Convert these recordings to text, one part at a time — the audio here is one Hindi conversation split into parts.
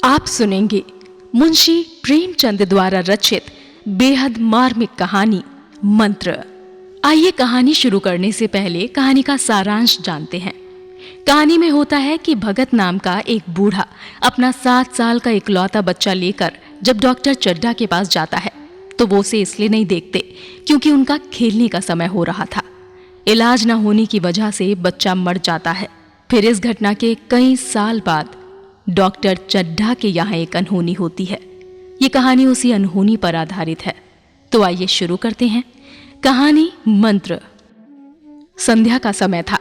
आप सुनेंगे मुंशी प्रेमचंद द्वारा रचित बेहद मार्मिक कहानी मंत्र। आइए कहानी शुरू करने से पहले कहानी का सारांश जानते हैं। कहानी में होता है कि भगत नाम का एक बूढ़ा अपना 7 साल का इकलौता बच्चा लेकर जब डॉक्टर चड्ढा के पास जाता है तो वो उसे इसलिए नहीं देखते क्योंकि उनका खेलने का समय हो रहा था। इलाज न होने की वजह से बच्चा मर जाता है। फिर इस घटना के कई साल बाद डॉक्टर चड्ढा के यहाँ एक अनहोनी होती है। ये कहानी उसी अनहोनी पर आधारित है। तो आइए शुरू करते हैं कहानी मंत्र। संध्या का समय था।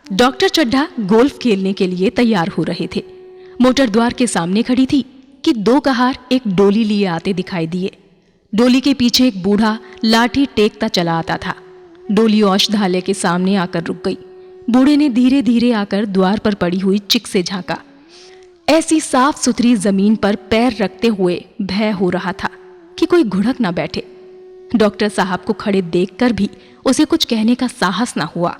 डॉक्टर चड्ढा गोल्फ खेलने के लिए तैयार हो रहे थे। मोटर द्वार के सामने खड़ी थी कि 2 कहार एक डोली लिए आते दिखाई दिए। डोली के पीछे एक बूढ़ा लाठी टेकता चला आता था। डोली औषधालय के सामने आकर रुक गई। बूढ़े ने धीरे धीरे आकर द्वार पर पड़ी हुई चिक से झांका। ऐसी साफ सुथरी जमीन पर पैर रखते हुए भय हो रहा था कि कोई घुड़क ना बैठे। डॉक्टर साहब को खड़े देखकर भी उसे कुछ कहने का साहस ना हुआ।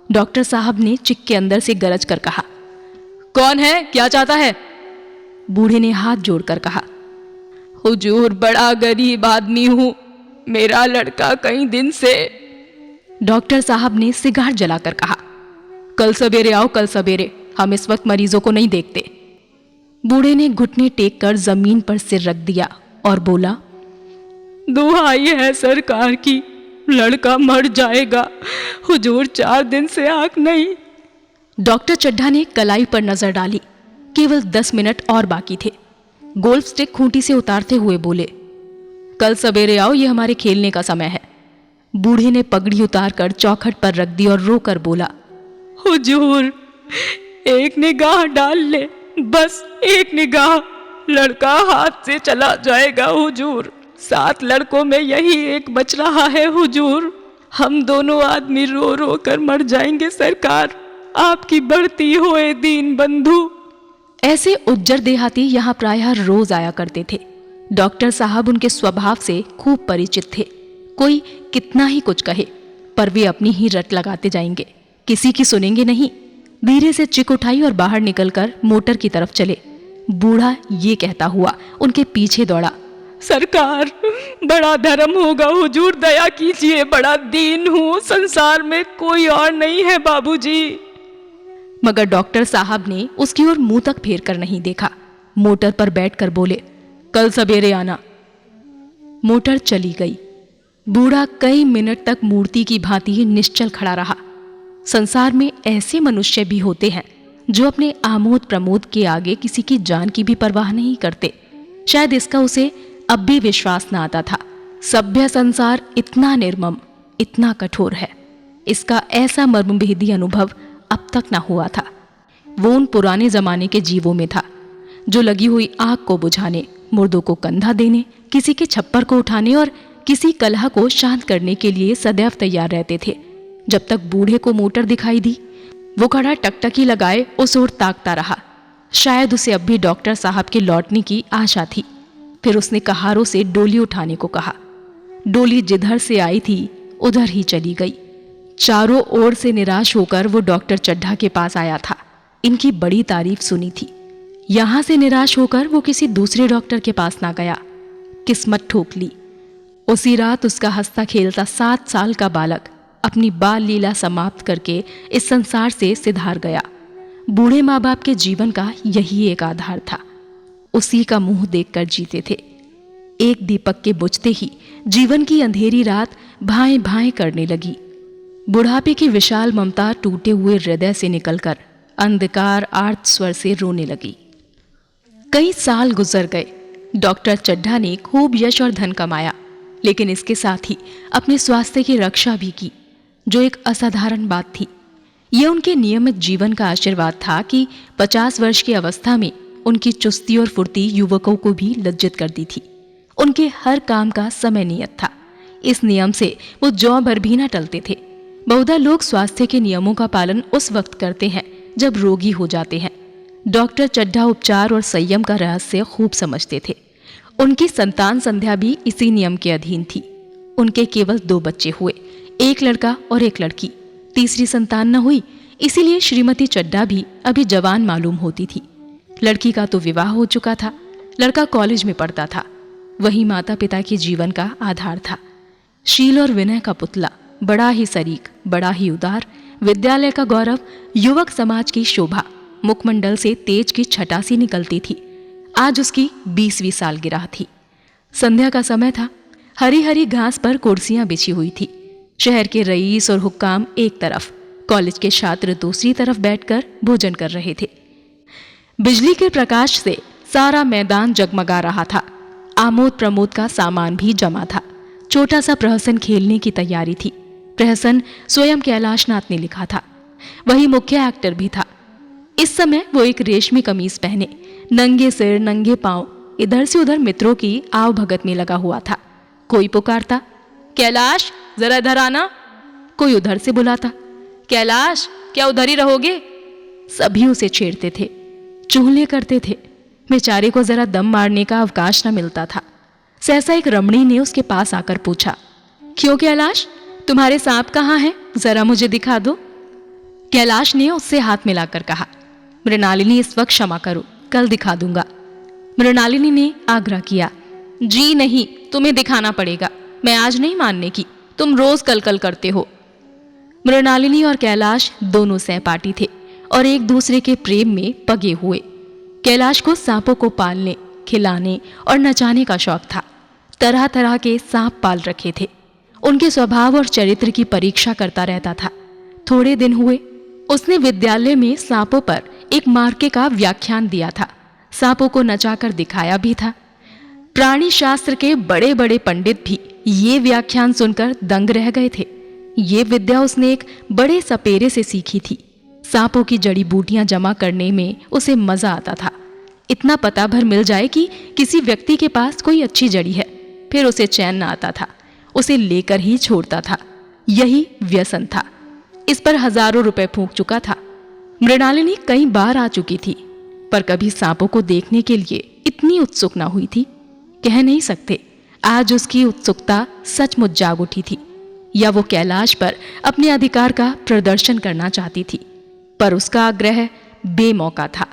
डॉक्टर साहब ने चिक के अंदर से गरज कर कहा, कौन है, क्या चाहता है? बूढ़े ने हाथ जोड़कर कहा, हुजूर बड़ा गरीब आदमी हूं, मेरा लड़का कई दिन से। डॉक्टर साहब ने सिगार जलाकर कहा, कल सवेरे आओ, कल सवेरे, हम इस वक्त मरीजों को नहीं देखते। बूढ़े ने घुटने टेक कर जमीन पर सिर रख दिया और बोला, दुहाई है सरकार की, लड़का मर जाएगा, हुजूर 4 दिन से आंख नहीं। डॉक्टर चड्ढा ने कलाई पर नजर डाली। केवल 10 मिनट और बाकी थे। गोल्फ स्टिक खूंटी से उतारते हुए बोले, कल सवेरे आओ, ये हमारे खेलने का समय है। बूढ़े ने पगड़ी उतारकर चौखट पर रख दी और रोकर बोला, हुजूर एक निगाह डाल ले, बस एक निगाह, लड़का हाथ से चला जाएगा हुजूर। 7 लड़कों में यही एक बच रहा है हुजूर। हम दोनों आदमी रो रो कर मर जाएंगे सरकार, आपकी बढ़ती होए दीन बंधु। ऐसे उज्जर देहाती यहाँ प्रायः रोज आया करते थे। डॉक्टर साहब उनके स्वभाव से खूब परिचित थे। कोई कितना ही कुछ कहे पर वे अपनी ही रट लगाते जाएंगे, किसी की सुनेंगे नहीं। धीरे से चिक उठाई और बाहर निकलकर मोटर की तरफ चले। बूढ़ा ये कहता हुआ उनके पीछे दौड़ा, सरकार बड़ा धर्म होगा हुजूर, दया कीजिए, बड़ा दीन हूँ, संसार में कोई और नहीं है बाबूजी। मगर डॉक्टर साहब ने उसकी ओर मुंह तक फेर कर नहीं देखा। मोटर पर बैठकर बोले, कल सवेरे आना। मोटर चली गई। बूढ़ा कई मिनट तक मूर्ति की भांति निश्चल खड़ा रहा। संसार में ऐसे मनुष्य भी होते हैं जो अपने आमोद प्रमोद के आगे किसी की जान की भी परवाह नहीं करते। शायद इसका उसे अब भी विश्वास न आता था। सभ्य संसार इतना निर्मम, इतना कठोर है, इसका ऐसा मर्मभेदी अनुभव अब तक ना हुआ था। वो उन पुराने जमाने के जीवों में था जो लगी हुई आग को बुझाने, मुर्दों को कंधा देने, किसी के छप्पर को उठाने और किसी कलह को शांत करने के लिए सदैव तैयार रहते थे। जब तक बूढ़े को मोटर दिखाई दी, वो खड़ा टकटकी लगाए उस ओर ताकता रहा। शायद उसे अब भी डॉक्टर साहब के लौटने की आशा थी। फिर उसने कहारों से डोली उठाने को कहा। डोली जिधर से आई थी उधर ही चली गई। चारों ओर से निराश होकर वो डॉक्टर चड्ढा के पास आया था। इनकी बड़ी तारीफ सुनी थी। यहां से निराश होकर वो किसी दूसरे डॉक्टर के पास ना गया। किस्मत ठोक ली। उसी रात उसका हंसता खेलता 7 साल का बालक अपनी बाल लीला समाप्त करके इस संसार से सिधार गया। बूढ़े माँ बाप के जीवन का यही एक आधार था। उसी का मुंह देखकर जीते थे। एक दीपक के बुझते ही जीवन की अंधेरी रात भाएं भाएं करने लगी। बुढ़ापे की विशाल ममता टूटे हुए हृदय से निकलकर अंधकार आर्त स्वर से रोने लगी। कई साल गुजर गए। डॉक्टर चड्ढा ने खूब यश और धन कमाया, लेकिन इसके साथ ही अपने स्वास्थ्य की रक्षा भी की, जो एक असाधारण बात थी। यह उनके नियमित जीवन का आशीर्वाद था कि 50 वर्ष की अवस्था में उनकी चुस्ती और फुर्ती युवकों को भी लज्जित करती थी। उनके हर काम का समय नियत था। इस नियम से वो जौ भर भी न टलते थे। बहुधा लोग स्वास्थ्य के नियमों का पालन उस वक्त करते हैं जब रोगी हो जाते हैं। डॉक्टर चड्ढा उपचार और संयम का रहस्य खूब समझते थे। उनकी संतान संध्या भी इसी नियम के अधीन थी। उनके केवल 2 बच्चे हुए, एक लड़का और एक लड़की। तीसरी संतान न हुई, इसीलिए श्रीमती चड्ढा भी अभी जवान मालूम होती थी। लड़की का तो विवाह हो चुका था, लड़का कॉलेज में पढ़ता था। वही माता पिता के जीवन का आधार था। शील और विनय का पुतला, बड़ा ही सरीख, बड़ा ही उदार, विद्यालय का गौरव, युवक समाज की शोभा, मुखमंडल से तेज की छटा सी निकलती थी। आज उसकी 20वीं सालगिरह थी। संध्या का समय था। हरी हरी घास पर कुर्सियां बिछी हुई थी। शहर के रईस और हुक्काम एक तरफ, कॉलेज के छात्र दूसरी तरफ बैठकर भोजन कर रहे थे। बिजली के प्रकाश से सारा मैदान जगमगा रहा था। आमोद प्रमोद का सामान भी जमा था। छोटा सा प्रहसन खेलने की तैयारी थी। प्रहसन स्वयं कैलाश नाथ ने लिखा था। वही मुख्य एक्टर भी था। इस समय वो एक रेशमी कमीज पहने, नंगे सिर नंगे पांव, इधर से उधर मित्रों की आव भगत में लगा हुआ था। कोई पुकारता, कैलाश जरा इधर आना। कोई उधर से बुलाता, कैलाश क्या उधर ही रहोगे। सभी उसे छेड़ते थे, चुगलियां करते थे। बेचारे को जरा दम मारने का अवकाश न मिलता था। सहसा एक रमणी ने उसके पास आकर पूछा, क्यों कैलाश, तुम्हारे सांप कहाँ हैं? जरा मुझे दिखा दो। कैलाश ने उससे हाथ मिलाकर कहा, मृणालिनी इस वक्त क्षमा करो, कल दिखा दूंगा। मृणालिनी ने आग्रह किया, जी नहीं, तुम्हें दिखाना पड़ेगा, मैं आज नहीं मानने की, तुम रोज कल कल करते हो। मृणालिनी और कैलाश दोनों सहपाठी थे और एक दूसरे के प्रेम में पगे हुए। कैलाश को सांपों को पालने, खिलाने और नचाने का शौक था। तरह तरह के सांप पाल रखे थे। उनके स्वभाव और चरित्र की परीक्षा करता रहता था। थोड़े दिन हुए, उसने विद्यालय में सांपों पर एक मार्के का व्याख्यान दिया था। सांपों को नचाकर दिखाया भी था। प्राणी शास्त्र के बड़े बड़े पंडित भी ये व्याख्यान सुनकर दंग रह गए थे। ये विद्या उसने एक बड़े सपेरे से सीखी थी। सांपों की जड़ी बूटियां जमा करने में उसे मजा आता था। इतना पता भर मिल जाए कि किसी व्यक्ति के पास कोई अच्छी जड़ी है, फिर उसे चैन न आता था, उसे लेकर ही छोड़ता था। यही व्यसन था। इस पर हजारों रुपए फूंक चुका था। मृणालिनी कई बार आ चुकी थी, पर कभी सांपों को देखने के लिए इतनी उत्सुक न हुई थी। कह नहीं सकते आज उसकी उत्सुकता सचमुच जाग उठी थी, या वो कैलाश पर अपने अधिकार का प्रदर्शन करना चाहती थी। पर उसका आग्रह बेमौका था।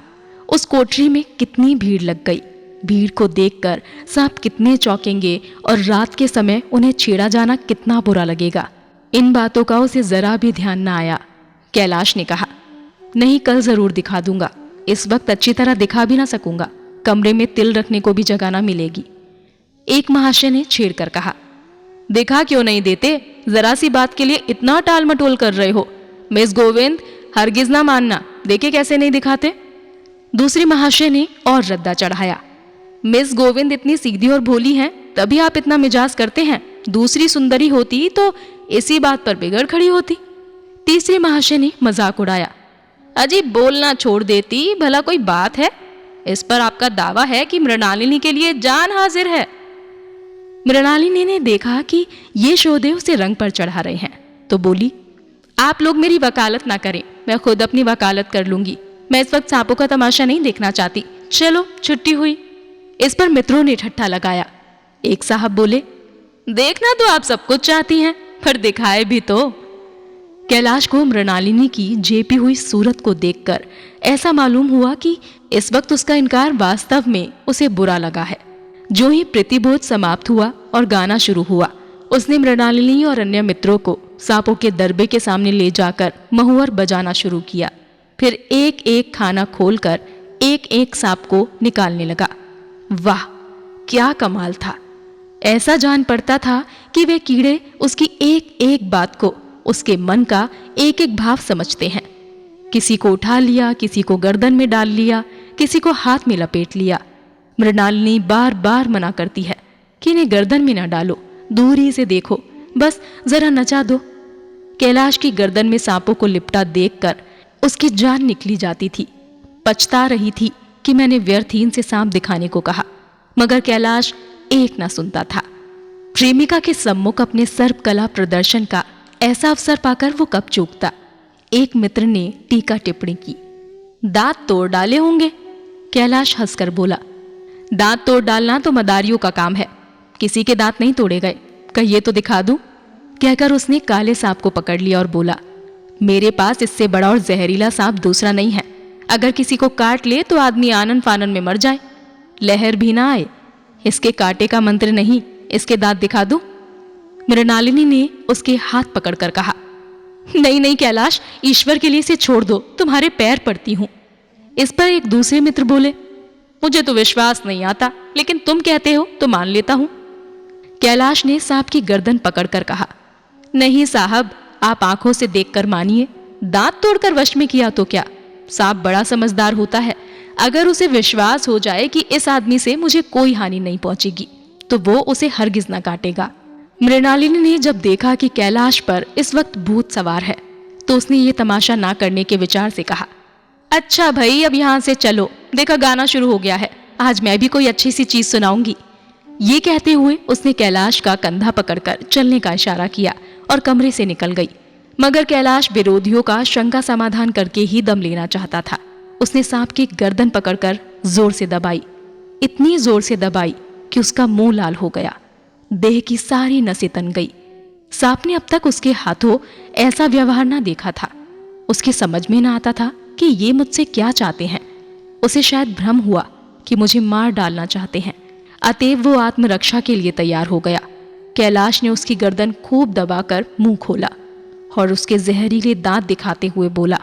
उस कोठरी में कितनी भीड़ लग गई। भीड़ को देखकर सांप कितने चौंकेंगे और रात के समय उन्हें छेड़ा जाना कितना बुरा लगेगा। इन बातों का उसे जरा भी ध्यान न आया। कैलाश ने कहा, नहीं, कल जरूर दिखा दूंगा। इस वक्त अच्छी तरह दिखा भी ना सकूंगा, कमरे में तिल रखने को भी जगह ना मिलेगी। एक महाशय ने छेड़कर कहा, दिखा क्यों नहीं देते? जरा सी बात के लिए इतना टाल मटोल कर रहे हो। मिस गोविंद, हरगिज ना मानना, देखे कैसे नहीं दिखाते। दूसरी महाशय ने और रद्दा चढ़ाया, मिस गोविंद इतनी सीधी और भोली हैं, तभी आप इतना मिजाज करते हैं। दूसरी सुंदरी होती तो इसी बात पर बिगड़ खड़ी होती। तीसरी महाशय ने मजाक उड़ाया, अजी बोलना छोड़ देती, भला कोई बात है? इस पर आपका दावा है कि मृणालिनी के लिए जान हाजिर है। मृणालिनी ने देखा कि ये शोधे उसे रंग पर चढ़ा रहे हैं, तो बोली, आप लोग मेरी वकालत ना करें, मैं खुद अपनी वकालत कर लूंगी। मैं इस वक्त सांपों का तमाशा नहीं देखना चाहती। चलो, छुट्टी हुई। इस पर मित्रों ने ठट्ठा लगाया। एक साहब बोले, देखना तो आप सब कुछ चाहती हैं, पर दिखाए भी तो। कैलाश को मृणालिनी की जेपी हुई सूरत को देखकर ऐसा मालूम हुआ कि इस वक्त उसका इनकार वास्तव में उसे बुरा लगा है। जो ही प्रतिबोध समाप्त हुआ और गाना शुरू हुआ, उसने मृणालिनी और अन्य मित्रों को सांपों के दरबे के सामने ले जाकर महुअर बजाना शुरू किया। फिर एक एक खाना खोलकर एक एक सांप को निकालने लगा। वाह, क्या कमाल था! ऐसा जान पड़ता था कि वे कीड़े उसकी एक एक बात को, उसके मन का एक एक भाव समझते हैं। किसी को उठा लिया, किसी को गर्दन में डाल लिया, किसी को हाथ में लपेट लिया। मृणालिनी बार बार मना करती है कि इन्हें गर्दन में ना डालो, दूरी से देखो, बस जरा नचा दो। कैलाश की गर्दन में सांपों को लिपटा देखकर उसकी जान निकली जाती थी। पछता रही थी कि मैंने व्यर्थहीन से सांप दिखाने को कहा, मगर कैलाश एक ना सुनता था। प्रेमिका के सम्मुख अपने सर्पकला प्रदर्शन का ऐसा अवसर पाकर वो कब चूकता। एक मित्र ने टीका टिप्पणी की, दांत तोड़ डाले होंगे। कैलाश हंसकर बोला, दांत तोड़ डालना तो मदारियों का काम है, किसी के दांत नहीं तोड़े गए, कहिए तो दिखा दूं। कहकर उसने काले सांप को पकड़ लिया और बोला, मेरे पास इससे बड़ा और जहरीला सांप दूसरा नहीं है। अगर किसी को काट ले तो आदमी आनन फानन में मर जाए, लहर भी ना आए। इसके कांटे का मंत्र नहीं, इसके दांत दिखा दूं? मृणालिनी ने उसके हाथ पकड़कर कहा। नहीं नहीं कैलाश, ईश्वर के लिए इसे छोड़ दो, तुम्हारे पैर पड़ती हूं। इस पर एक दूसरे मित्र बोले, मुझे तो विश्वास नहीं आता, लेकिन तुम कहते हो तो मान लेता हूं। कैलाश ने सांप की गर्दन पकड़कर कहा, नहीं साहब, आप आंखों से देखकर मानिए। दांत तोड़कर वश में किया तो क्या? सांप बड़ा समझदार होता है। अगर उसे विश्वास हो जाए कि इस आदमी से मुझे कोई हानि नहीं पहुंचेगी, तो वो उसे हरगिज न काटेगा। मृणालिनी ने जब देखा कि कैलाश पर इस वक्त भूत सवार है, तो उसने ये तमाशा ना करने के विचार से कहा, अच्छा भाई, अब यहां से चलो, देखा गाना शुरू हो गया है, आज मैं भी कोई अच्छी सी चीज सुनाऊंगी। ये कहते हुए उसने कैलाश का कंधा पकड़कर चलने का इशारा किया और कमरे से निकल गई। मगर कैलाश विरोधियों का शंका समाधान करके ही दम लेना चाहता था। उसने सांप की गर्दन पकड़कर जोर से दबाई, इतनी जोर से दबाई कि उसका मुंह लाल हो गया, देह की सारी नसें तन गई। सांप ने अब तक उसके हाथों ऐसा व्यवहार ना देखा था। उसकी समझ में ना आता था कि ये मुझसे क्या चाहते हैं। उसे शायद भ्रम हुआ कि मुझे मार डालना चाहते हैं, अतएव वो आत्मरक्षा के लिए तैयार हो गया। कैलाश ने उसकी गर्दन खूब दबाकर मुंह खोला और उसके जहरीले दांत दिखाते हुए बोला,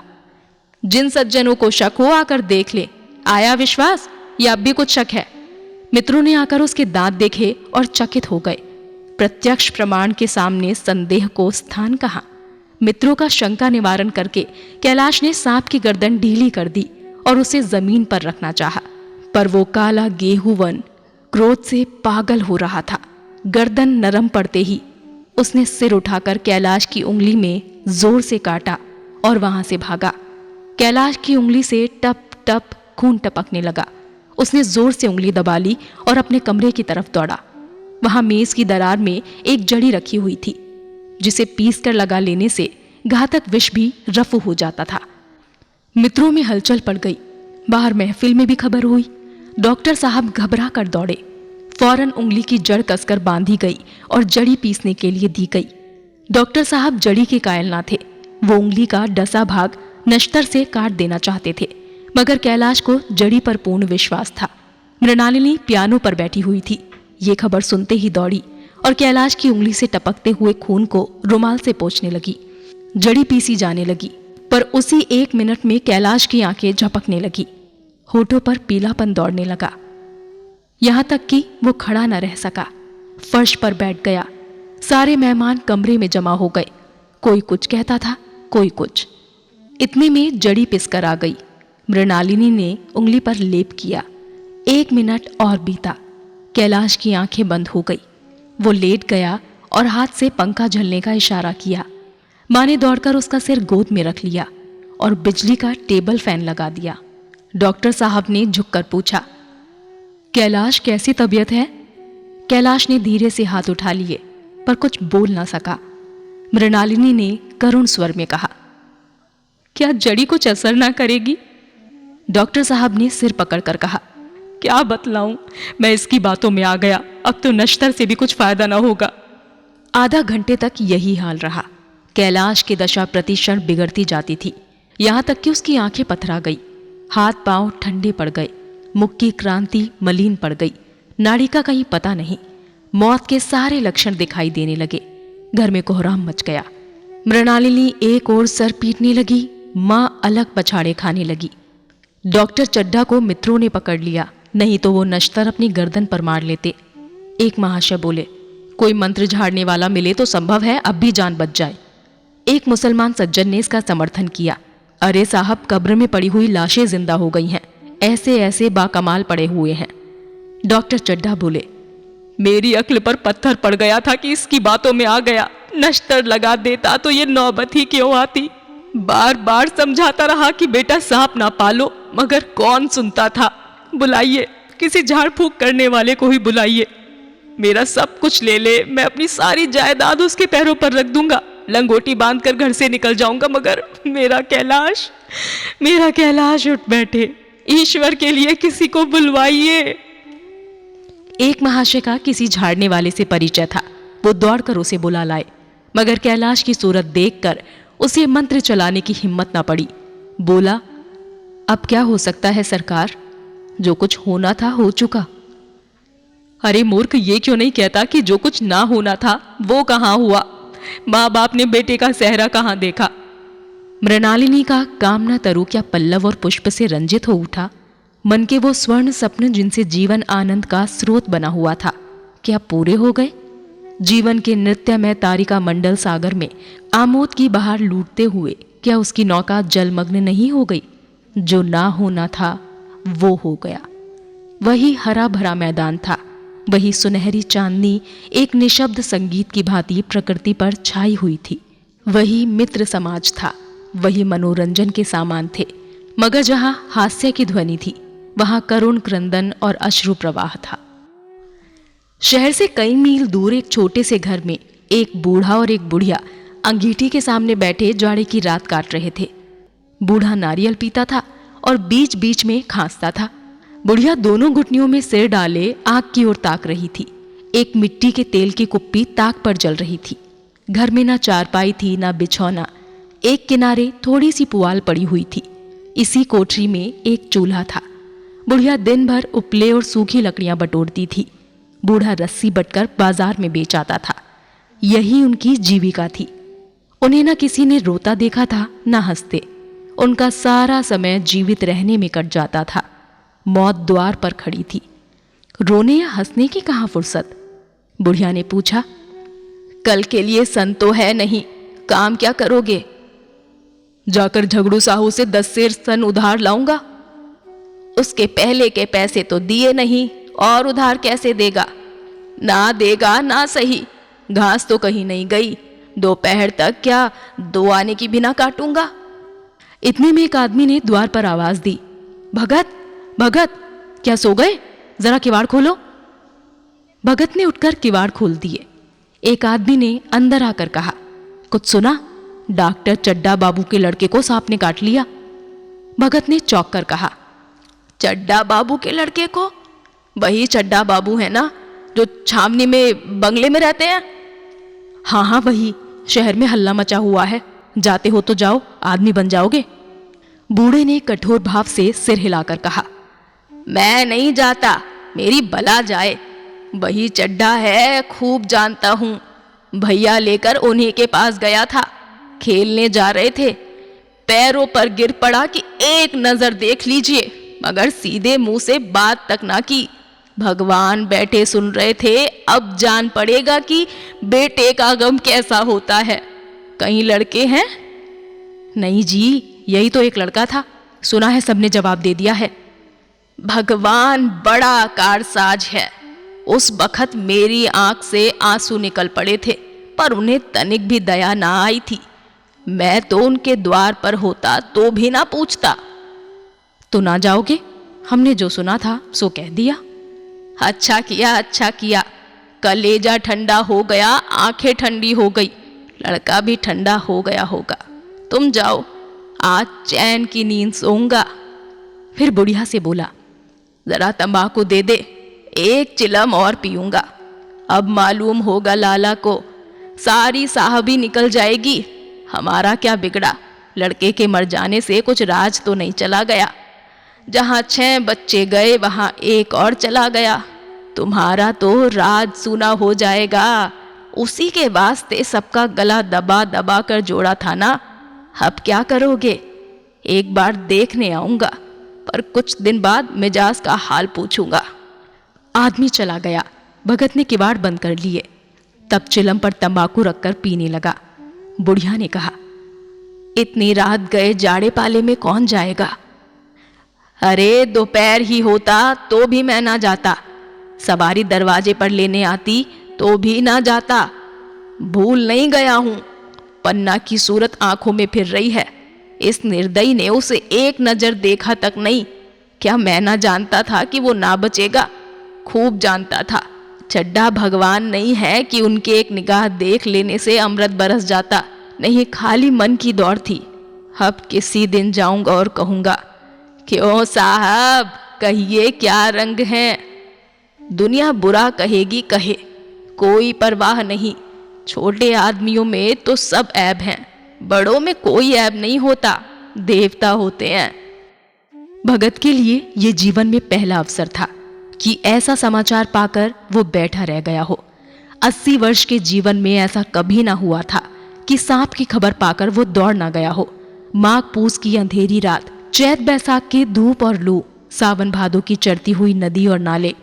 जिन सज्जनों को शक हो आकर देख ले। आया विश्वास या अब भी कुछ शक है? मित्रों ने आकर उसके दांत देखे और चकित हो गए। प्रत्यक्ष प्रमाण के सामने संदेह को स्थान कहाँ? मित्रों का शंका निवारण करके कैलाश ने सांप की गर्दन ढीली कर दी और उसे जमीन पर रखना चाहा, पर वो काला गेहूं क्रोध से पागल हो रहा था। गर्दन नरम पड़ते ही उसने सिर उठाकर कैलाश की उंगली में जोर से काटा और वहां से भागा। कैलाश की उंगली से टप टप खून टपकने लगा। उसने जोर से उंगली दबा ली और अपने कमरे की तरफ दौड़ा। वहां मेज की दरार में एक जड़ी रखी हुई थी, जिसे पीस कर लगा लेने से घातक विष भी रफू हो जाता था। मित्रों में हलचल पड़ गई। बाहर महफिल में भी खबर हुई। डॉक्टर साहब घबरा कर दौड़े। फौरन उंगली की जड़ कसकर बांधी गई और जड़ी पीसने के लिए दी गई। डॉक्टर साहब जड़ी के कायल ना थे। वो उंगली का डसा भाग नश्तर से काट देना चाहते थे, मगर कैलाश को जड़ी पर पूर्ण विश्वास था। मृणालिनी पियानो पर बैठी हुई थी। ये खबर सुनते ही दौड़ी और कैलाश की उंगली से टपकते हुए खून को रुमाल से पोंछने लगी। जड़ी पीसी जाने लगी, पर उसी 1 मिनट में कैलाश की आंखें झपकने लगी। होठों पर पीलापन दौड़ने लगा, यहां तक कि वो खड़ा न रह सका, फर्श पर बैठ गया। सारे मेहमान कमरे में जमा हो गए। कोई कुछ कहता था, कोई कुछ। इतने में जड़ी पिसकर आ गई। मृणालिनी ने उंगली पर लेप किया। 1 मिनट और बीता। कैलाश की आंखें बंद हो गई। वो लेट गया और हाथ से पंखा झलने का इशारा किया। मां ने दौड़कर उसका सिर गोद में रख लिया और बिजली का टेबल फैन लगा दिया। डॉक्टर साहब ने झुककर पूछा, कैलाश कैसी तबीयत है? कैलाश ने धीरे से हाथ उठा लिए, पर कुछ बोल ना सका। मृणालिनी ने करुण स्वर में कहा, क्या जड़ी कुछ असर ना करेगी? डॉक्टर साहब ने सिर पकड़कर कहा, क्या बतलाऊं, मैं इसकी बातों में आ गया। अब तो नश्तर से भी कुछ फायदा ना होगा। आधा घंटे तक यही हाल रहा। कैलाश की दशा प्रतिक्षण बिगड़ती जाती थी, यहां तक कि उसकी आंखें पथरा गई, हाथ पांव ठंडे पड़ गए, मुख की क्रांति मलिन पड़ गई, नाड़ी का कहीं पता नहीं। मौत के सारे लक्षण दिखाई देने लगे। घर में कोहराम मच गया। मृणालिनी एक ओर सर पीटने लगी, मां अलग पछाड़े खाने लगी। डॉक्टर चड्ढा को मित्रों ने पकड़ लिया, नहीं तो वो नश्तर अपनी गर्दन पर मार लेते। एक महाशय बोले, कोई मंत्र झाड़ने वाला मिले तो संभव है अब भी जान बच जाए। एक मुसलमान सज्जन ने इसका समर्थन किया, अरे साहब, कब्र में पड़ी हुई लाशें जिंदा हो गई हैं, ऐसे ऐसे बाकमाल पड़े हुए हैं। डॉक्टर चड्ढा बोले, मेरी अक्ल पर पत्थर पड़ गया था कि इसकी बातों में आ गया। नश्तर लगा देता तो ये नौबत ही क्यों आती। बार बार समझाता रहा कि बेटा सांप ना पालो, मगर कौन सुनता था। बुलाइए, किसी झाड़ फूक करने वाले को ही बुलाइए। मेरा सब कुछ ले ले, मैं अपनी सारी जायदाद उसके पैरों पर रख दूंगा, लंगोटी बांधकर घर से निकल जाऊंगा, मगर मेरा कैलाश उठ बैठे। ईश्वर के लिए किसी को बुलवाइए। एक महाशय का किसी झाड़ने वाले से परिचय था। वो दौड़कर उसे बुला लाए, मगर कैलाश की सूरत देखकर उसे मंत्र चलाने की हिम्मत ना पड़ी। बोला, अब क्या हो सकता है सरकार? जो कुछ होना था हो चुका। अरे मूर्ख, ये क्यों नहीं कहता कि जो कुछ ना होना था वो कहाँ हुआ? माँ बाप ने बेटे का सेहरा कहाँ देखा? मृणालिनी का कामना तरु क्या पल्लव और पुष्प से रंजित हो उठा? मन के वो स्वर्ण सपने जिनसे जीवन आनंद का स्रोत बना हुआ था, क्या पूरे हो गए? जीवन के नृत्यमय तारिका मंडल सागर में आमोद की बहार लूटते हुए क्या उसकी नौका जलमग्न नहीं हो गई? जो ना होना था वो हो गया। वही हरा भरा मैदान था, वही सुनहरी चांदनी एक निशब्द संगीत की भांति प्रकृति पर छाई हुई थी। वही मित्र समाज था, वही मनोरंजन के सामान थे। मगर जहां हास्य की ध्वनि थी वहां करुण क्रंदन और अश्रु प्रवाह था। शहर से कई मील दूर एक छोटे से घर में एक बूढ़ा और एक बुढ़िया अंगीठी के सामने बैठे जाड़े की रात काट रहे थे। बूढ़ा नारियल पीता था और बीच बीच में खांसता था। बुढ़िया दोनों घुटनियों में सिर डाले आग की ओर ताक रही थी। एक मिट्टी के तेल की कुप्पी ताक पर जल रही थी। घर में ना चारपाई थी ना बिछौना। एक किनारे थोड़ी सी पुआल पड़ी हुई थी। इसी कोठरी में एक चूल्हा था। बुढ़िया दिन भर उपले और सूखी लकड़ियां बटोरती थी। बूढ़ा रस्सी बटकर बाजार में बेच आता था। यही उनकी जीविका थी। उन्हें न किसी ने रोता देखा था न हंसते। उनका सारा समय जीवित रहने में कट जाता था। मौत द्वार पर खड़ी थी। रोने या हंसने की कहाँ फुर्सत? बुढ़िया ने पूछा। कल के लिए सन तो है नहीं, काम क्या करोगे? जाकर झगड़ू साहू से 10 सेर सन उधार लाऊंगा। उसके पहले के पैसे तो दिए नहीं और उधार कैसे देगा? ना देगा ना सही। घास तो कहीं नहीं गई। दोपहर तक क्या 2 आने की भी ना काटूंगा। इतने में एक आदमी ने द्वार पर आवाज दी। भगत, भगत, क्या सो गए? जरा किवाड़ खोलो। भगत ने उठकर किवाड़ खोल दिए। एक आदमी ने अंदर आकर कहा, कुछ सुना? डॉक्टर चड्डा बाबू के लड़के को सांप ने काट लिया। भगत ने चौंक कर कहा, चड्डा बाबू के लड़के को? वही चड्डा बाबू है ना जो छावनी में बंगले में रहते हैं? हाँ हाँ वही। शहर में हल्ला मचा हुआ है। जाते हो तो जाओ, आदमी बन जाओगे। बूढ़े ने कठोर भाव से सिर हिलाकर कहा, मैं नहीं जाता, मेरी बला जाए। वही चड्डा है, खूब जानता हूं। भैया लेकर उन्हीं के पास गया था। खेलने जा रहे थे, पैरों पर गिर पड़ा कि एक नजर देख लीजिए, मगर सीधे मुंह से बात तक ना की। भगवान बैठे सुन रहे थे। अब जान पड़ेगा कि बेटे का गम कैसा होता है। कहीं लड़के हैं? नहीं जी, यही तो एक लड़का था। सुना है सबने जवाब दे दिया है। भगवान बड़ा कारसाज है। उस बखत मेरी आंख से आंसू निकल पड़े थे, पर उन्हें तनिक भी दया ना आई थी। मैं तो उनके द्वार पर होता तो भी ना पूछता। तो ना जाओगे? हमने जो सुना था सो कह दिया। अच्छा किया, अच्छा किया। कलेजा ठंडा हो गया, आंखें ठंडी हो गई, लड़का भी ठंडा हो गया होगा। तुम जाओ, आज चैन की नींद सोऊंगा। फिर बुढ़िया से बोला, जरा तंबाकू दे दे, एक चिलम और पीऊंगा। अब मालूम होगा लाला को, सारी साहबी निकल जाएगी। हमारा क्या बिगड़ा? लड़के के मर जाने से कुछ राज तो नहीं चला गया। जहां 6 बच्चे गए वहां एक और चला गया। तुम्हारा तो राज सूना हो जाएगा। उसी के वास्ते सबका गला दबा दबा कर जोड़ा था ना। अब क्या करोगे? एक बार देखने आऊंगा, पर कुछ दिन बाद मिजाज का हाल पूछूंगा। आदमी चला गया। भगत ने किवाड़ बंद कर लिए। तब चिलम पर तंबाकू रखकर पीने लगा। बुढ़िया ने कहा, इतनी रात गए जाड़े पाले में कौन जाएगा? अरे दोपहर ही होता तो भी मैं ना जाता। सवारी दरवाजे पर लेने आती तो भी ना जाता। भूल नहीं गया हूं। पन्ना की सूरत आंखों में फिर रही है। इस निर्दयी ने उसे एक नजर देखा तक नहीं। क्या मैं ना जानता था कि वो ना बचेगा? खूब जानता था। चड्डा भगवान नहीं है कि उनके एक निगाह देख लेने से अमृत बरस जाता। नहीं, खाली मन की दौड़ थी। अब किसी दिन जाऊंगा और कहूंगा, क्यों साहब, कहिए क्या रंग हैं? दुनिया बुरा कहेगी कहे, कोई परवाह नहीं। छोटे आदमियों में तो सब ऐब हैं, बड़ों में कोई ऐब नहीं होता। देवता होते हैं। भगत के लिए ये जीवन में पहला अवसर था कि ऐसा समाचार पाकर वो बैठा रह गया हो। 80 वर्ष के जीवन में ऐसा कभी ना हुआ था कि सांप की खबर पाकर वो दौड़ ना गया हो। माघ पूस की अंधेरी रात, चैत बैसाख की धूप और लू, सावन भादों की चढ़ती हुई नदी और नाले,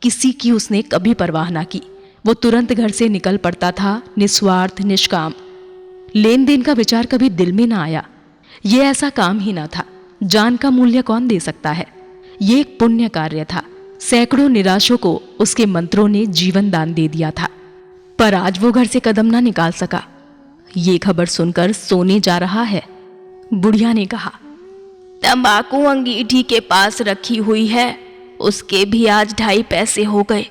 किसी की उसने कभी परवाह ना की। वो तुरंत घर से निकल पड़ता था, निस्वार्थ, निष्काम। लेन देन का विचार कभी दिल में ना आया। ये ऐसा काम ही ना था। जान का मूल्य कौन दे सकता है। ये एक पुण्य कार्य था। सैकड़ों निराशों को उसके मंत्रों ने जीवन दान दे दिया था। पर आज वो घर से कदम ना निकाल सका। ये खबर सुनकर सोने जा रहा है। बुढ़िया ने कहा, तंबाकू अंगीठी के पास रखी हुई है, उसके भी आज 2.5 पैसे हो गए,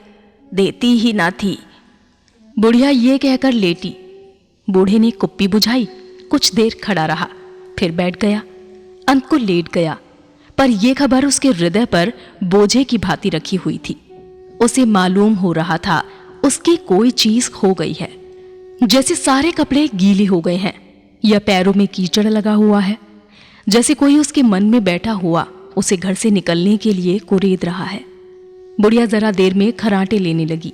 देती ही ना थी। बुढ़िया ये कहकर लेटी। बूढ़े ने कुप्पी बुझाई, कुछ देर खड़ा रहा, फिर बैठ गया, अंत को लेट गया। पर यह खबर उसके हृदय पर बोझे की भांति रखी हुई थी। उसे मालूम हो रहा था उसकी कोई चीज खो गई है। जैसे सारे कपड़े गीले हो गए हैं या पैरों में कीचड़ लगा हुआ है। जैसे कोई उसके मन में बैठा हुआ उसे घर से निकलने के लिए कुरेद रहा है। बुढ़िया जरा देर में खराटे लेने लगी।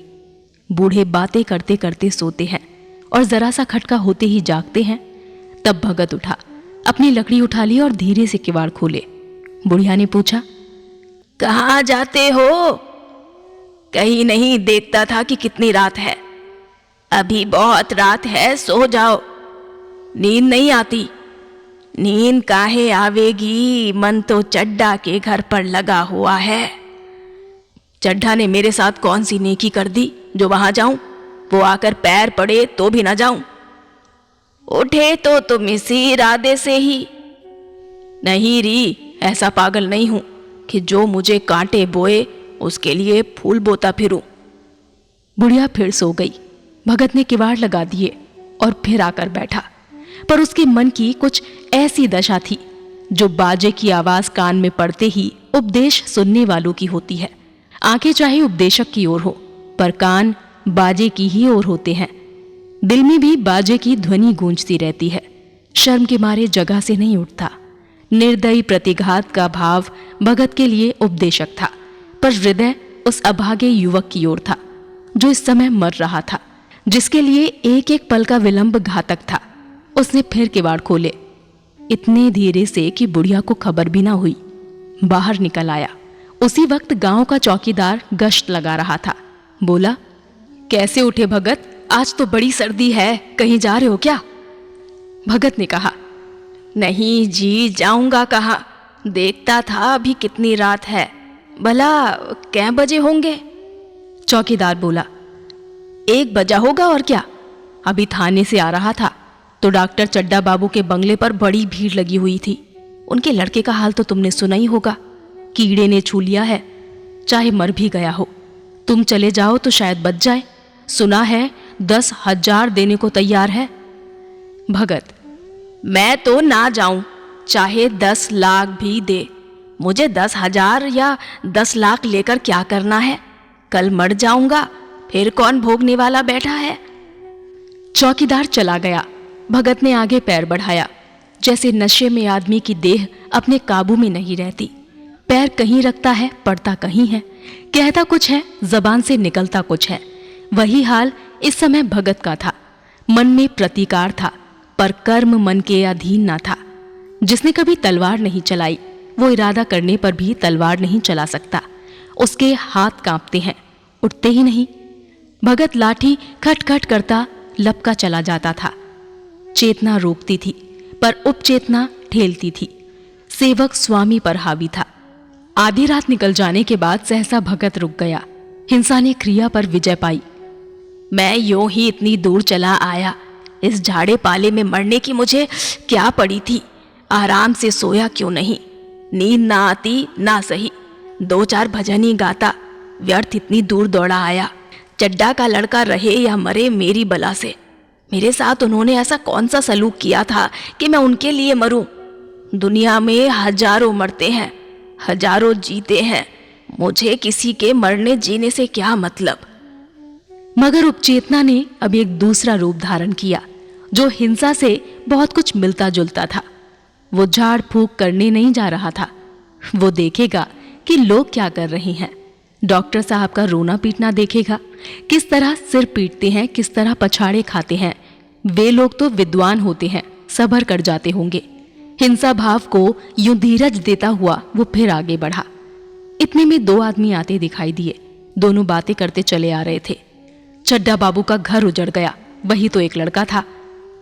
बूढ़े बातें करते करते सोते हैं और जरा सा खटका होते ही जागते हैं। तब भगत उठा, अपनी लकड़ी उठा ली और धीरे से किवाड़ खोले। बुढ़िया ने पूछा, कहाँ जाते हो? कहीं नहीं, देखता था कि कितनी रात है। अभी बहुत रात है, सो जाओ। नींद नहीं आती? नींद काहे आवेगी, मन तो चड्ढा के घर पर लगा हुआ है। चड्ढा ने मेरे साथ कौन सी नेकी कर दी जो वहां जाऊं? वो आकर पैर पड़े तो भी ना जाऊं। उठे तो तुम इसी इरादे से ही। नहीं री, ऐसा पागल नहीं हूं कि जो मुझे कांटे बोए उसके लिए फूल बोता फिरूं। बुढ़िया फिर सो गई। भगत ने किवाड़ लगा दिए और फिर आकर बैठा। पर उसके मन की कुछ ऐसी दशा थी जो बाजे की आवाज कान में पड़ते ही उपदेश सुनने वालों की होती है। आंखें चाहे उपदेशक की ओर हो, पर कान बाजे की ही ओर होते हैं। दिल में भी बाजे की ध्वनि गूंजती रहती है। शर्म के मारे जगह से नहीं उठता। निर्दयी प्रतिघात का भाव भगत के लिए उपदेशक था, पर हृदय उस अभागे युवक की ओर था जो इस समय मर रहा था, जिसके लिए एक एक पल का विलंब घातक था। उसने फिर किवाड़ खोले, इतने धीरे से कि बुढ़िया को खबर भी ना हुई। बाहर निकल आया। उसी वक्त गांव का चौकीदार गश्त लगा रहा था। बोला, कैसे उठे भगत? आज तो बड़ी सर्दी है, कहीं जा रहे हो क्या? भगत ने कहा, नहीं जी, जाऊंगा कहाँ? देखता था अभी कितनी रात है। भला कै बजे होंगे? चौकीदार बोला, 1 बजा होगा और क्या। अभी थाने से आ रहा था तो डॉक्टर चड्डा बाबू के बंगले पर बड़ी भीड़ लगी हुई थी। उनके लड़के का हाल तो तुमने सुना ही होगा। कीड़े ने छू लिया है, चाहे मर भी गया हो। तुम चले जाओ तो शायद बच जाए। सुना है 10,000 देने को तैयार है। भगत, मैं तो ना जाऊं, चाहे 10 लाख भी दे। मुझे 10,000 या 10 लाख लेकर क्या करना है? कल मर जाऊंगा, फिर कौन भोगने वाला बैठा है? चौकीदार चला गया। भगत ने आगे पैर बढ़ाया। जैसे नशे में आदमी की देह अपने काबू में नहीं रहती। पैर कहीं रखता है, पड़ता कहीं है। कहता कुछ है, जबान से निकलता कुछ है। वही हाल इस समय भगत का था। मन में प्रतीकार था, पर कर्म मन के अधीन ना था। जिसने कभी तलवार नहीं चलाई, वो इरादा करने पर भी तलवार नहीं चला सकता। उसके हाथ कांपते हैं, उठते ही नहीं। भगत लाठी खटखट करता लपका चला जाता था। चेतना रोकती थी, पर उपचेतना ठेलती थी। सेवक स्वामी पर हावी था। आधी रात निकल जाने के बाद सहसा भगत रुक गया। हिंसा ने क्रिया पर विजय पाई। मैं यूं ही इतनी दूर चला आया। इस झाड़े पाले में मरने की मुझे क्या पड़ी थी? आराम से सोया क्यों नहीं? नींद ना आती ना सही। 2-4 भजन ही गाता। व्यर्थ इतनी दूर दौड़ा आया। चड्डा का लड़का रहे या मरे मेरी बला से। मेरे साथ उन्होंने ऐसा कौन सा सलूक किया था कि मैं उनके लिए मरूं? दुनिया में हजारों मरते हैं, हजारों जीते हैं। मुझे किसी के मरने जीने से क्या मतलब? मगर उपचेतना ने अब एक दूसरा रूप धारण किया, जो हिंसा से बहुत कुछ मिलता जुलता था। वो झाड़ फूक करने नहीं जा रहा था, वो देखेगा कि लोग क्या कर रहे हैं। डॉक्टर साहब का रोना पीटना देखेगा, किस तरह सिर पीटते हैं, किस तरह पछाड़े खाते हैं। वे लोग तो विद्वान होते हैं, सब्र कर जाते होंगे। हिंसा भाव को यूं धीरज देता हुआ वो फिर आगे बढ़ा। इतने में 2 आदमी आते दिखाई दिए। दोनों बातें करते चले आ रहे थे। चड्ढा बाबू का घर उजड़ गया, वही तो एक लड़का था।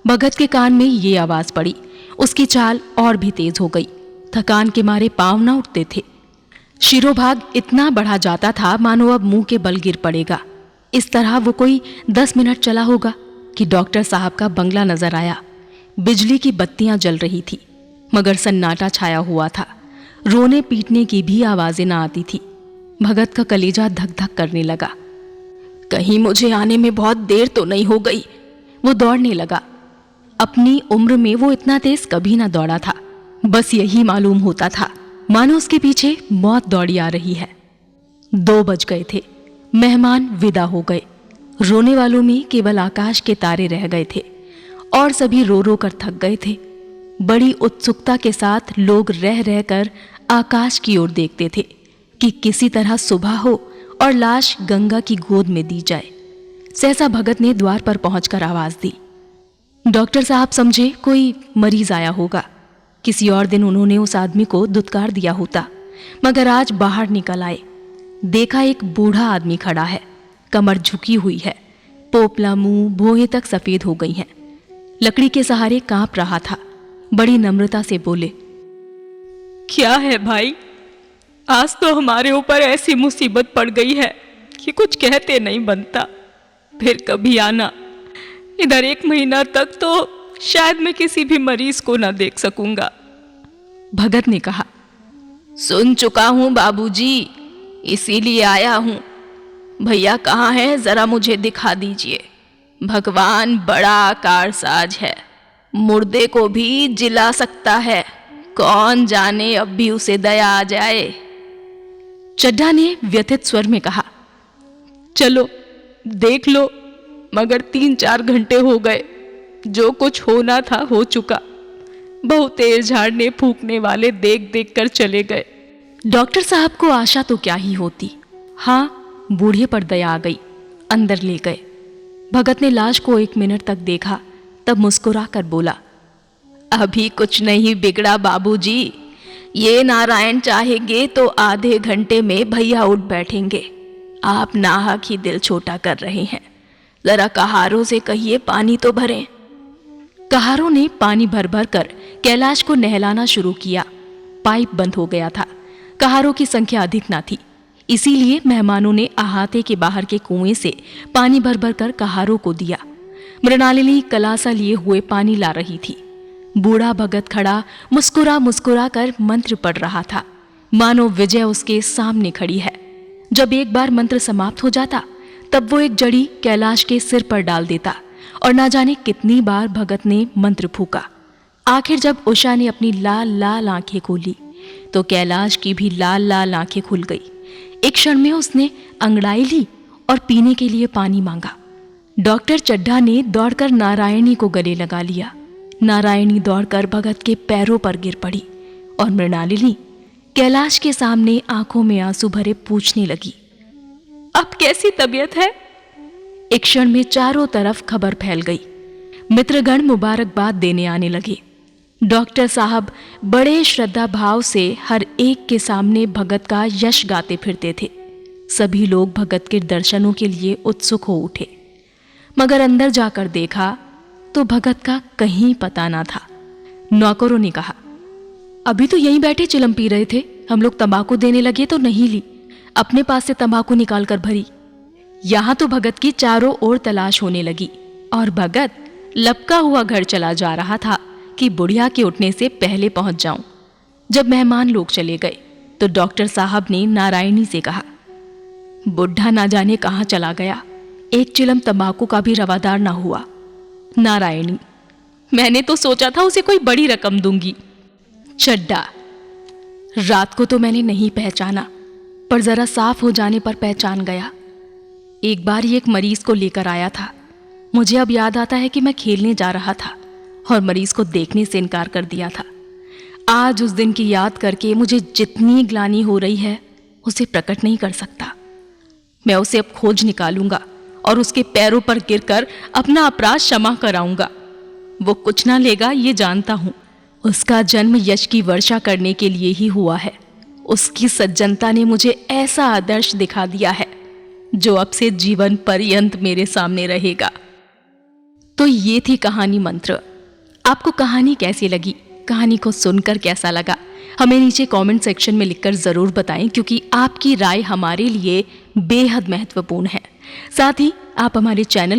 भगत के कान में ये आवाज पड़ी। उसकी चाल और भी तेज हो गई। थकान के मारे पांव न उठते थे। शिरोभाग इतना बढ़ा जाता था मानो अब मुंह के बल गिर पड़ेगा। इस तरह वो कोई 10 मिनट चला होगा कि डॉक्टर साहब का बंगला नजर आया। बिजली की बत्तियां जल रही थी, मगर सन्नाटा छाया हुआ था। रोने पीटने की भी आवाजें ना आती थी। भगत का कलेजा धक धक करने लगा। कहीं मुझे आने में बहुत देर तो नहीं हो गई। वो दौड़ने लगा। अपनी उम्र में वो इतना तेज कभी ना दौड़ा था। बस यही मालूम होता था मानो उसके पीछे मौत दौड़ी आ रही है। 2 बज गए थे। मेहमान विदा हो गए। रोने वालों में केवल आकाश के तारे रह गए थे और सभी रो रो कर थक गए थे। बड़ी उत्सुकता के साथ लोग रह रह कर आकाश की ओर देखते थे कि किसी तरह सुबह हो और लाश गंगा की गोद में दी जाए। सहसा भगत ने द्वार पर पहुंचकर आवाज दी। डॉक्टर साहब समझे कोई मरीज आया होगा। किसी और दिन उन्होंने उस आदमी को दुत्कार दिया होता, मगर आज बाहर निकल आए। देखा एक बूढ़ा आदमी खड़ा है, कमर झुकी हुई है, पोपला मुंह भौहें तक सफेद हो गई हैं। लकड़ी के सहारे कांप रहा था। बड़ी नम्रता से बोले, क्या है भाई, आज तो हमारे ऊपर ऐसी मुसीबत पड़ गई है कि कुछ कहते नहीं बनता। फिर कभी आना। इधर 1 महीना तक तो शायद मैं किसी भी मरीज को ना देख सकूंगा। भगत ने कहा, सुन चुका हूं बाबूजी, इसीलिए आया हूं। भैया कहाँ हैं, जरा मुझे दिखा दीजिए। भगवान बड़ा कारसाज है, मुर्दे को भी जिला सकता है। कौन जाने अब भी उसे दया आ जाए। चड्ढा ने व्यथित स्वर में कहा, चलो देख लो, मगर 3-4 घंटे हो गए। जो कुछ होना था हो चुका। बहुत तेज झाड़ने फूकने वाले देख देख कर चले गए। डॉक्टर साहब को आशा तो क्या ही होती। हाँ, बूढ़े पर दया आ गई। अंदर ले गए। भगत ने लाश को 1 मिनट तक देखा, तब मुस्कुरा कर बोला, अभी कुछ नहीं बिगड़ा बाबूजी। ये नारायण चाहेंगे तो आधे घंटे में भैया उठ बैठेंगे। आप नाहक ही दिल छोटा कर रहे हैं। जरा कहारों से कहिए पानी तो भरें। कहारों ने पानी भर भर कर कैलाश को नहलाना शुरू किया। पाइप बंद हो गया था। कहारों की संख्या अधिक ना थी, इसीलिए मेहमानों ने अहाते के बाहर के कुएं से पानी भर भर कर कहारों को दिया। मृणालिनी कलासा लिए हुए पानी ला रही थी। बूढ़ा भगत खड़ा मुस्कुरा मुस्कुरा कर मंत्र पढ़ रहा था, मानो विजय उसके सामने खड़ी है। जब एक बार मंत्र समाप्त हो जाता, तब वो एक जड़ी कैलाश के सिर पर डाल देता और ना जाने कितनी बार भगत ने मंत्र फूका। आखिर जब उषा ने अपनी लाल लाल आंखें खोली तो कैलाश की भी लाल लाल आंखें खुल गई। एक क्षण में उसने अंगड़ाई ली और पीने के लिए पानी मांगा। डॉक्टर चड्ढा ने दौड़कर नारायणी को गले लगा लिया। नारायणी दौड़कर भगत के पैरों पर गिर पड़ी और मृणालिनी कैलाश के सामने आंखों में आंसू भरे पूछने लगी, अब कैसी तबीयत है? एक क्षण में चारों तरफ खबर फैल गई। मित्रगण मुबारकबाद देने आने लगे। डॉक्टर साहब बड़े श्रद्धा भाव से हर एक के सामने भगत का यश गाते फिरते थे। सभी लोग भगत के दर्शनों के लिए उत्सुक हो उठे, मगर अंदर जाकर देखा तो भगत का कहीं पता ना था। नौकरों ने कहा, अभी तो यहीं बैठे चिलम पी रहे थे, हम लोग तंबाकू देने लगे तो नहीं ली, अपने पास से तंबाकू निकाल कर भरी। यहां तो भगत की चारों ओर तलाश होने लगी और भगत लपका हुआ घर चला जा रहा था कि बुढ़िया के उठने से पहले पहुंच जाऊं। जब मेहमान लोग चले गए तो डॉक्टर साहब ने नारायणी से कहा, बुढ़ा ना जाने कहां चला गया, एक चिलम तंबाकू का भी रवादार ना हुआ। नारायणी, मैंने तो सोचा था उसे कोई बड़ी रकम दूंगी। चड्ढा, रात को तो मैंने नहीं पहचाना, पर जरा साफ हो जाने पर पहचान गया। एक बार ही एक मरीज को लेकर आया था। मुझे अब याद आता है कि मैं खेलने जा रहा था और मरीज को देखने से इनकार कर दिया था। आज उस दिन की याद करके मुझे जितनी ग्लानि हो रही है उसे प्रकट नहीं कर सकता। मैं उसे अब खोज निकालूंगा और उसके पैरों पर गिरकर अपना अपराध क्षमा कराऊंगा। वो कुछ ना लेगा ये जानता हूं। उसका जन्म यश की वर्षा करने के लिए ही हुआ है। उसकी सज्जनता ने मुझे ऐसा आदर्श दिखा दिया है जो अब से जीवन पर्यंत मेरे सामने रहेगा। तो ये थी कहानी मंत्र। आपको कहानी कैसी लगी? कहानी को सुनकर कैसा लगा? हमें नीचे कमेंट सेक्शन में लिखकर जरूर बताएं, क्योंकि आपकी राय हमारे लिए बेहद महत्वपूर्ण है। साथ ही आप हमारे चैनल